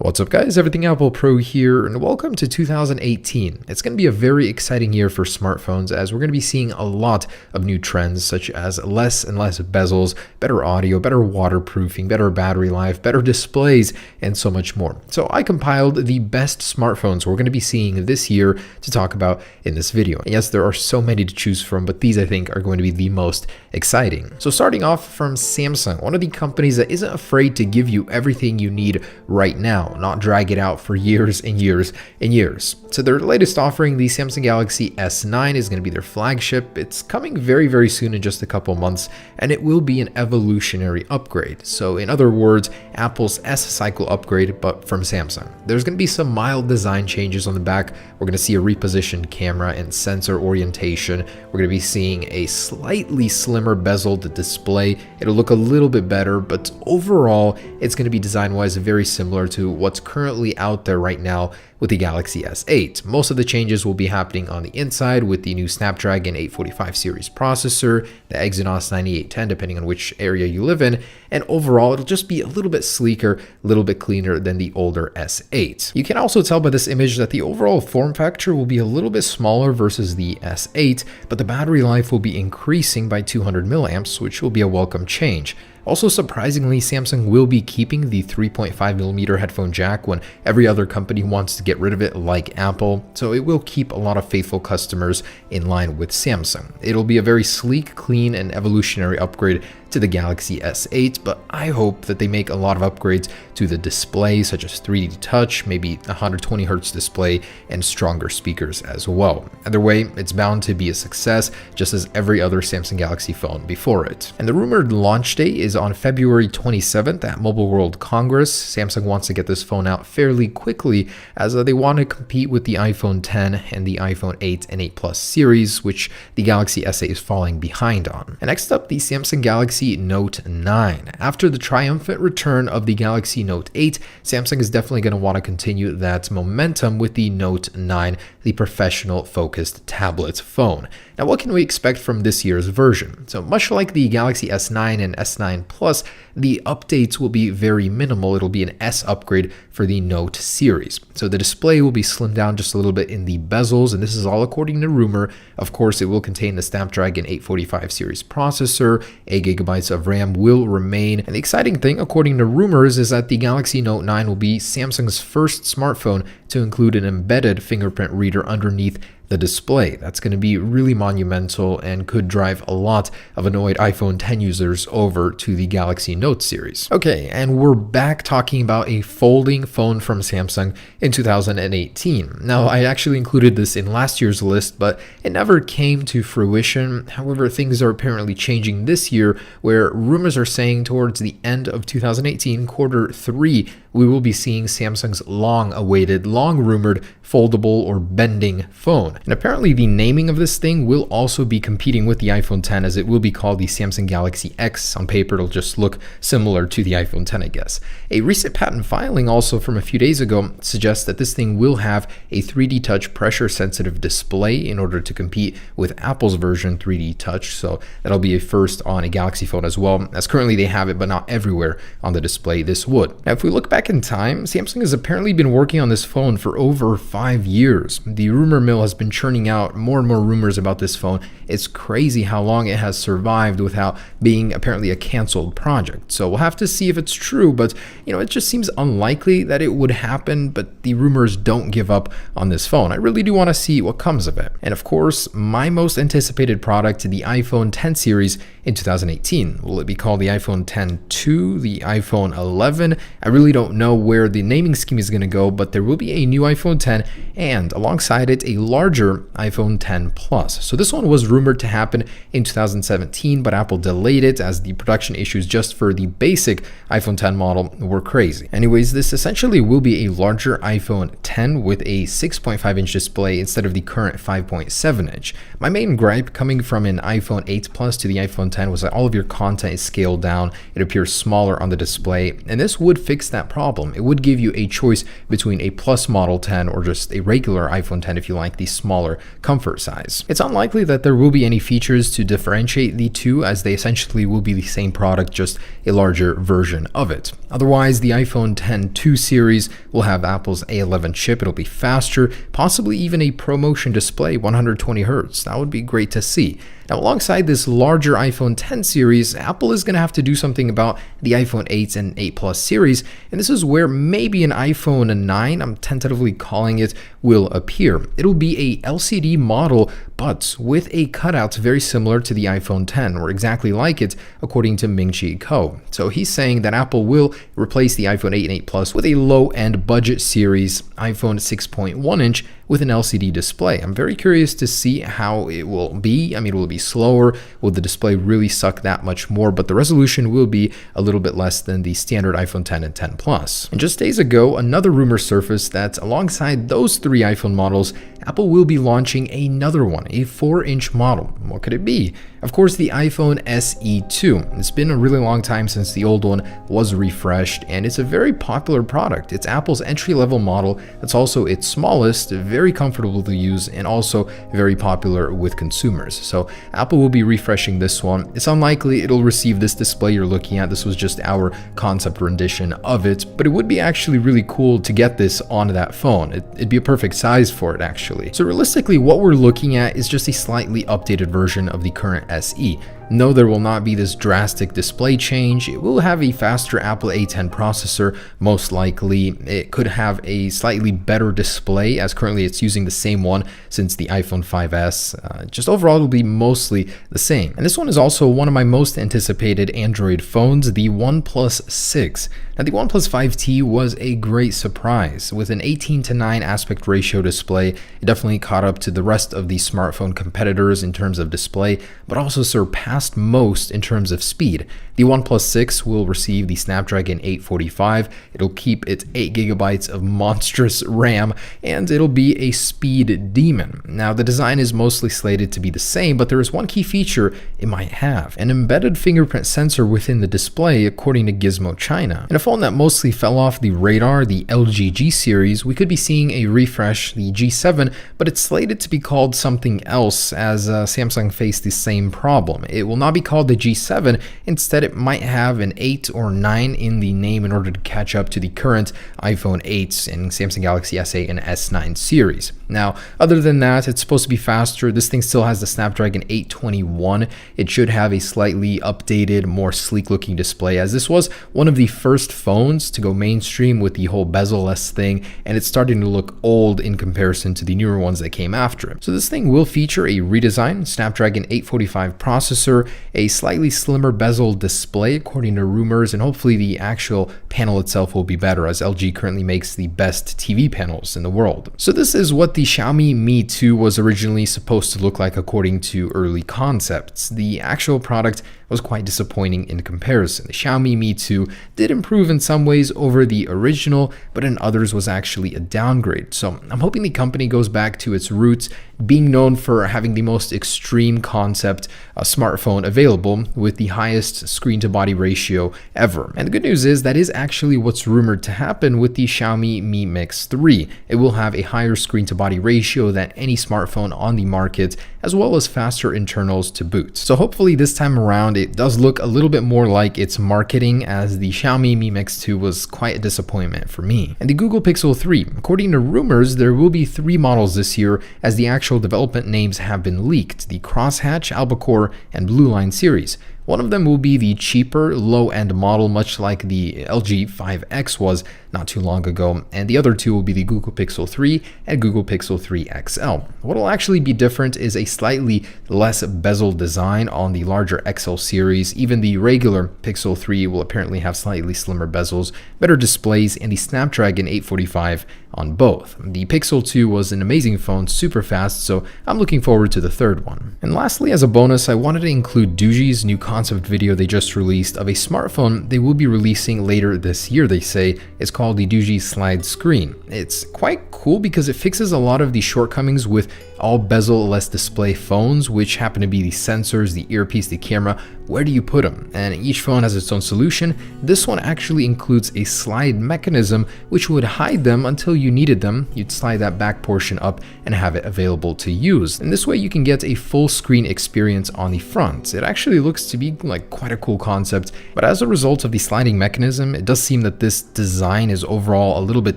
What's up guys, Everything Apple Pro here, and welcome to 2018. It's going to be a very exciting year for smartphones as we're going to be seeing a lot of new trends such as less and less bezels, better audio, better waterproofing, better battery life, better displays, and so much more. So I compiled the best smartphones we're going to be seeing this year to talk about in this video. And yes, there are so many to choose from, but these I think are going to be the most exciting. So starting off from Samsung, one of the companies that isn't afraid to give you everything you need right now, not drag it out for years and years and years. So their latest offering, the Samsung Galaxy S9, is going to be their flagship. It's coming very, very soon in just a couple months, and it will be an evolutionary upgrade. So in other words, Apple's S-Cycle upgrade, but from Samsung. There's going to be some mild design changes on the back. We're going to see a repositioned camera and sensor orientation. We're going to be seeing a slightly slimmer bezeled display. It'll look a little bit better, but overall, it's going to be design-wise very similar to what's currently out there right now with the Galaxy S8. Most of the changes will be happening on the inside with the new Snapdragon 845 series processor, the Exynos 9810 depending on which area you live in, and overall it'll just be a little bit sleeker, a little bit cleaner than the older S8. You can also tell by this image that the overall form factor will be a little bit smaller versus the S8, but the battery life will be increasing by 200 milliamps, which will be a welcome change. Also, surprisingly, Samsung will be keeping the 3.5mm headphone jack when every other company wants to get rid of it like Apple, so it will keep a lot of faithful customers in line with Samsung. It'll be a very sleek, clean, and evolutionary upgrade to the Galaxy S8, but I hope that they make a lot of upgrades to the display, such as 3D touch, maybe 120Hz display, and stronger speakers as well. Either way, it's bound to be a success, just as every other Samsung Galaxy phone before it. And the rumored launch date is on February 27th at Mobile World Congress. Samsung wants to get this phone out fairly quickly as they want to compete with the iPhone X and the iPhone 8 and 8 Plus series, which the Galaxy S8 is falling behind on. And next up, the Samsung Galaxy Note 9. After the triumphant return of the Galaxy Note 8, Samsung is definitely going to want to continue that momentum with the Note 9, the professional focused tablet phone. Now, what can we expect from this year's version? So much like the Galaxy S9 and S9 Plus, the updates will be very minimal. It'll be an S upgrade for the Note series. So the display will be slimmed down just a little bit in the bezels, and this is all according to rumor. Of course, it will contain the Snapdragon 845 series processor, 8 GB of RAM will remain. And the exciting thing, according to rumors, is that the Galaxy Note 9 will be Samsung's first smartphone to include an embedded fingerprint reader underneath the display. That's going to be really monumental and could drive a lot of annoyed iPhone X users over to the Galaxy Note series. Okay, and we're back talking about a folding phone from Samsung in 2018. Now, I actually included this in last year's list, but it never came to fruition. However, things are apparently changing this year, where rumors are saying towards the end of 2018, quarter 3, we will be seeing Samsung's long-awaited, long-rumored foldable or bending phone. And apparently the naming of this thing will also be competing with the iPhone X, as it will be called the Samsung Galaxy X. On paper, it'll just look similar to the iPhone X, I guess. A recent patent filing also from a few days ago suggests that this thing will have a 3D touch pressure-sensitive display in order to compete with Apple's version 3D touch. So that'll be a first on a Galaxy phone as well, as currently they have it, but not everywhere on the display this would. Now, if we look back in time, Samsung has apparently been working on this phone for over 5 years. The rumor mill has been churning out more and more rumors about this phone. It's crazy how long it has survived without being apparently a canceled project. So we'll have to see if it's true, but it just seems unlikely that it would happen, but the rumors don't give up on this phone. I really do want to see what comes of it. And of course, my most anticipated product, the iPhone X series in 2018. Will it be called the iPhone X2, the iPhone 11? I really don't know where the naming scheme is going to go, but there will be a new iPhone X and alongside it a larger iPhone X Plus. So this one was rumored to happen in 2017, but Apple delayed it as the production issues just for the basic iPhone X model were crazy. Anyways, this essentially will be a larger iPhone X with a 6.5-inch display instead of the current 5.7-inch. My main gripe coming from an iPhone 8 Plus to the iPhone X was that all of your content is scaled down, it appears smaller on the display, and this would fix that problem. It would give you a choice between a Plus Model 10 or just a regular iPhone 10 if you like the smaller comfort size. It's unlikely that there will be any features to differentiate the two, as they essentially will be the same product, just a larger version of it. Otherwise, the iPhone X2 series will have Apple's A11 chip. It'll be faster, possibly even a ProMotion display, 120Hz. That would be great to see. Now, alongside this larger iPhone X series, Apple is going to have to do something about the iPhone 8 and 8 Plus series, and this is where maybe an iPhone 9, I'm tentatively calling it, will appear. It'll be a LCD model, but with a cutout very similar to the iPhone X, or exactly like it, according to Ming-Chi Kuo. So he's saying that Apple will replace the iPhone 8 and 8 Plus with a low-end budget series iPhone 6.1-inch with an LCD display. I'm very curious to see how it will be. I mean, will it be slower? Will the display really suck that much more? But the resolution will be a little bit less than the standard iPhone X and X Plus. And just days ago, another rumor surfaced that alongside those three iPhone models, Apple will be launching another one, a 4-inch model. What could it be? Of course, the iPhone SE2. It's been a really long time since the old one was refreshed, and it's a very popular product. It's Apple's entry-level model that's also its smallest, very comfortable to use, and also very popular with consumers. So Apple will be refreshing this one. It's unlikely it'll receive this display you're looking at. This was just our concept rendition of it, but it would be actually really cool to get this on that phone. It'd be a perfect size for it, actually. So realistically, what we're looking at is just a slightly updated version of the current SE. No, there will not be this drastic display change. It will have a faster Apple A10 processor, most likely. It could have a slightly better display, as currently it's using the same one since the iPhone 5S. Just overall, it'll be mostly the same. And this one is also one of my most anticipated Android phones, the OnePlus 6. Now, the OnePlus 5T was a great surprise. With an 18:9 aspect ratio display, it definitely caught up to the rest of the smartphone competitors in terms of display, but also surpassed most in terms of speed. The OnePlus 6 will receive the Snapdragon 845. It'll keep its 8 GB of monstrous RAM, and it'll be a speed demon. Now, the design is mostly slated to be the same, but there is one key feature it might have: an embedded fingerprint sensor within the display, according to Gizmo China. In a phone that mostly fell off the radar, the LG G series, we could be seeing a refresh, the G7, but it's slated to be called something else, as Samsung faced the same problem. It will not be called the G7. Instead, it might have an 8 or 9 in the name in order to catch up to the current iPhone 8 and Samsung Galaxy S8 and S9 series. Now, other than that, it's supposed to be faster. This thing still has the Snapdragon 821. It should have a slightly updated, more sleek looking display, as this was one of the first phones to go mainstream with the whole bezel-less thing, and it's starting to look old in comparison to the newer ones that came after it. So this thing will feature a redesigned Snapdragon 845 processor, a slightly slimmer bezel display according to rumors, and hopefully the actual panel itself will be better, as LG currently makes the best TV panels in the world. So this is what the Xiaomi Mi 2 was originally supposed to look like according to early concepts. The actual product was quite disappointing in comparison. The Xiaomi Mi 2 did improve in some ways over the original, but in others was actually a downgrade. So I'm hoping the company goes back to its roots, being known for having the most extreme concept smartphone available with the highest screen to body ratio ever. And the good news is that is actually what's rumored to happen with the Xiaomi Mi Mix 3. It will have a higher screen to body ratio than any smartphone on the market, as well as faster internals to boot. So hopefully this time around it does look a little bit more like its marketing, as the Xiaomi Mi Mix 2 was quite a disappointment for me. And the Google Pixel 3, according to rumors, there will be 3 models this year, as the actual development names have been leaked: the Crosshatch, Albacore, and Blue Line series. One of them will be the cheaper, low-end model, much like the LG 5X was not too long ago, and the other 2 will be the Google Pixel 3 and Google Pixel 3 XL. What will actually be different is a slightly less bezel design on the larger XL series. Even the regular Pixel 3 will apparently have slightly slimmer bezels, better displays, and the Snapdragon 845 on both. The Pixel 2 was an amazing phone, super fast, so I'm looking forward to the third one. And lastly, as a bonus, I wanted to include Doogie's new concept video they just released of a smartphone they will be releasing later this year, they say. It's called the Doogee Slide Screen. It's quite cool because it fixes a lot of the shortcomings with all bezel-less display phones, which happen to be the sensors, the earpiece, the camera, where do you put them? And each phone has its own solution. This one actually includes a slide mechanism which would hide them until you needed them. You'd slide that back portion up and have it available to use. And this way you can get a full screen experience on the front. It actually looks to be like quite a cool concept, but as a result of the sliding mechanism, it does seem that this design is overall a little bit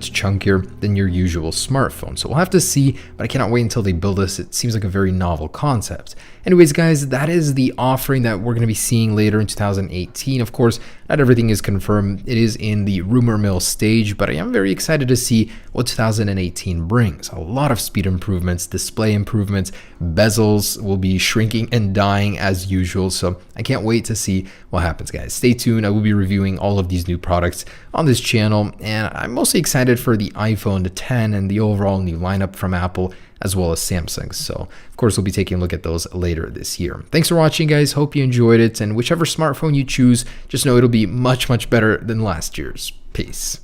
chunkier than your usual smartphone. So we'll have to see, but I cannot wait until they build this. It seems like a very novel concept. Anyways, guys, that is the offering that we're going to be seeing later in 2018. Of course, not everything is confirmed. It is in the rumor mill stage, but I am very excited to see what 2018 brings. A lot of speed improvements, display improvements, bezels will be shrinking and dying as usual. So I can't wait to see what happens, guys. Stay tuned. I will be reviewing all of these new products on this channel, and I'm mostly excited for the iPhone 10 and the overall new lineup from Apple, as well as Samsung. So of course, we'll be taking a look at those later this year. Thanks for watching, guys. Hope you enjoyed it. And whichever smartphone you choose, just know it'll be much, much better than last year's. Peace.